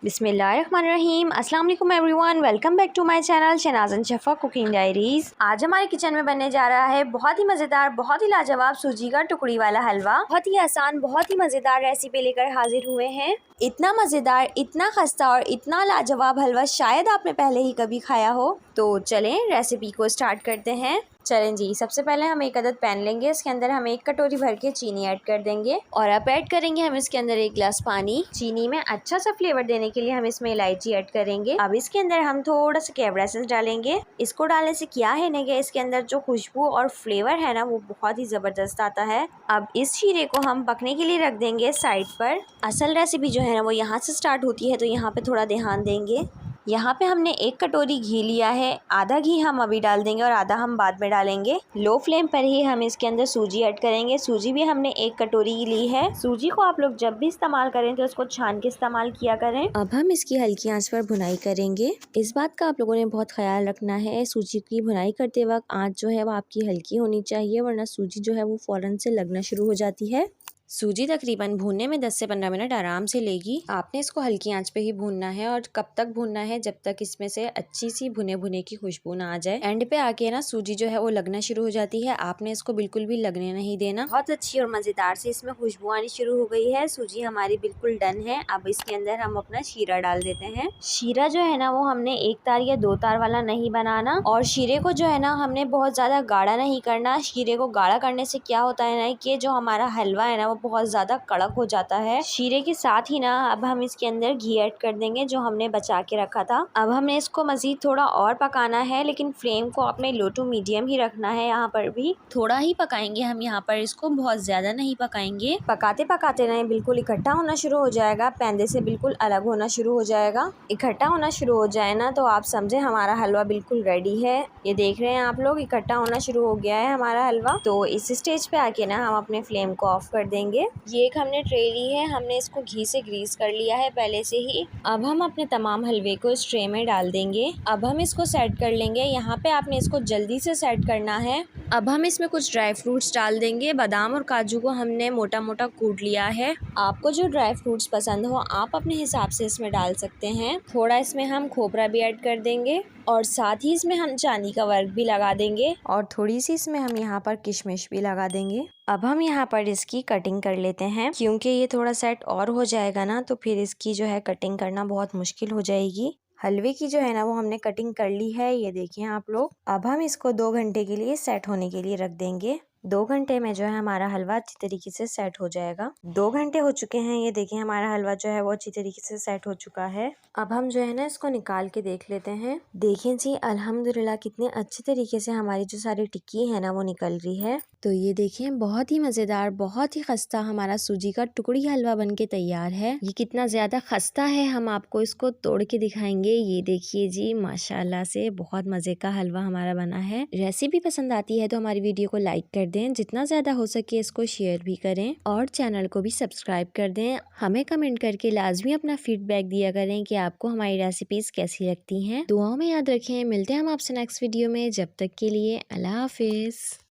बिस्मिल्लाहिर्रहमानिर्रहीम। अस्सलाम वालेकुम everyone, welcome back to my channel Shahnaz Shafa cooking diaries. आज हमारे किचन में बनने जा रहा है बहुत ही मज़ेदार, बहुत ही लाजवाब सूजी का टुकड़ी वाला हलवा। बहुत ही आसान, बहुत ही मज़ेदार रेसिपी लेकर हाजिर हुए हैं। इतना मज़ेदार, इतना खस्ता और इतना लाजवाब हलवा शायद आपने पहले ही कभी खाया हो। तो चलें रेसिपी को स्टार्ट करते हैं। चलें जी, सबसे पहले हम एक अदद पैन लेंगे। इसके अंदर हम 1 कटोरी भर के चीनी ऐड कर देंगे और अब ऐड करेंगे हम इसके अंदर 1 गिलास पानी। चीनी में अच्छा सा फ्लेवर देने के लिए हम इसमें इलायची ऐड करेंगे। अब इसके अंदर हम थोड़ा सा कैवड़ा एसेंस डालेंगे। इसको डालने से क्या है ना कि इसके अंदर जो खुशबू और फ्लेवर है ना वो बहुत ही ज़बरदस्त आता है। अब इस शीरे को हम पकने के लिए रख देंगे साइड पर। असल रेसिपी जो है ना वो यहाँ से स्टार्ट होती है, तो यहाँ पे थोड़ा ध्यान देंगे। यहाँ पे हमने 1 कटोरी घी लिया है। आधा घी हम अभी डाल देंगे और आधा हम बाद में डालेंगे। लो फ्लेम पर ही हम इसके अंदर सूजी ऐड करेंगे। सूजी भी हमने 1 कटोरी ली है। सूजी को आप लोग जब भी इस्तेमाल करें तो उसको छान के इस्तेमाल किया करें। अब हम इसकी हल्की आंच पर भुनाई करेंगे। इस बात का आप लोगों ने बहुत ख्याल रखना है, सूजी की भुनाई करते वक्त आंच जो है वो आपकी हल्की होनी चाहिए, वरना सूजी जो है वो फौरन से लगना शुरू हो जाती है। सूजी तकरीबन भूनने में 10 से 15 मिनट आराम से लेगी। आपने इसको हल्की आंच पे ही भूनना है और कब तक भूनना है, जब तक इसमें से अच्छी सी भुने भुने की खुशबू ना आ जाए। एंड पे आके ना सूजी जो है वो लगना शुरू हो जाती है। आपने इसको बिल्कुल भी लगने नहीं देना। बहुत अच्छी और मजेदार से इसमें खुशबू आनी शुरू हो गई है। सूजी हमारी बिल्कुल डन है। अब इसके अंदर हम अपना शीरा डाल देते हैं। शीरा जो है ना वो हमने 1 तार या 2 तार वाला नहीं बनाना, और शीरे को जो है ना हमने बहुत ज्यादा गाढ़ा नहीं करना। शीरे को गाढ़ा करने से क्या होता है ना कि जो हमारा हलवा है ना वो बहुत ज्यादा कड़क हो जाता है। शीरे के साथ ही ना अब हम इसके अंदर घी ऐड कर देंगे जो हमने बचा के रखा था। अब हमने इसको मजीद थोड़ा और पकाना है, लेकिन फ्लेम को अपने लो टू मीडियम ही रखना है। यहाँ पर भी थोड़ा ही पकाएंगे हम, यहाँ पर इसको बहुत ज्यादा नहीं पकाएंगे। पकाते पकाते ना बिल्कुल इकट्ठा होना शुरू हो जाएगा, पैंदे से बिल्कुल अलग होना शुरू हो जाएगा। इकट्ठा होना शुरू हो जाए ना तो आप समझे हमारा हलवा बिल्कुल रेडी है। ये देख रहे हैं आप लोग, इकट्ठा होना शुरू हो गया है हमारा हलवा। तो इस स्टेज पे आके ना हम अपने फ्लेम को ऑफ कर देंगे। ये एक हमने ट्रे ली है, हमने इसको घी से ग्रीस कर लिया है पहले से ही। अब हम अपने तमाम हलवे को इस ट्रे में डाल देंगे। अब हम इसको सेट कर लेंगे। यहाँ पे आपने इसको जल्दी से सेट करना है। अब हम इसमें कुछ ड्राई फ्रूट्स डाल देंगे। बादाम और काजू को हमने मोटा मोटा कूट लिया है। आपको जो ड्राई फ्रूट्स पसंद हो आप अपने हिसाब से इसमें डाल सकते हैं। थोड़ा इसमें हम खोपरा भी ऐड कर देंगे और साथ ही इसमें हम चांदी का वर्क भी लगा देंगे और थोड़ी सी इसमें हम यहाँ पर किशमिश भी लगा देंगे। अब हम यहाँ पर इसकी कटिंग कर लेते हैं, क्योंकि ये थोड़ा सेट और हो जाएगा ना तो फिर इसकी जो है कटिंग करना बहुत मुश्किल हो जाएगी। हलवे की जो है ना वो हमने कटिंग कर ली है, ये देखिए आप लोग। अब हम इसको 2 घंटे के लिए सेट होने के लिए रख देंगे। 2 घंटे में जो है हमारा हलवा अच्छी तरीके से सेट हो जाएगा। 2 घंटे हो चुके हैं, ये देखिए हमारा हलवा जो है वो अच्छी तरीके से सेट हो चुका है। अब हम जो है ना इसको निकाल के देख लेते हैं। देखें जी, अल्हम्दुलिल्लाह कितने अच्छे तरीके से हमारी जो सारी टिक्की है ना वो निकल रही है। तो ये देखें, बहुत ही मज़ेदार, बहुत ही खस्ता हमारा सूजी का टुकड़ी हलवा बन के तैयार है। ये कितना ज़्यादा खस्ता है हम आपको इसको तोड़ के दिखाएंगे। ये देखिए जी, माशाल्लाह से बहुत मज़े का हलवा हमारा बना है। रेसिपी पसंद आती है तो हमारी वीडियो को लाइक कर दें, जितना ज़्यादा हो सके इसको शेयर भी करें और चैनल को भी सब्सक्राइब कर दें। हमें कमेंट करके लाजमी अपना फीडबैक दिया करें कि आपको हमारी रेसिपीज़ कैसी लगती हैं। दुआओं में याद रखें। मिलते हैं हम आपसे नेक्स्ट वीडियो में। जब तक के लिए अल्लाह हाफिज़।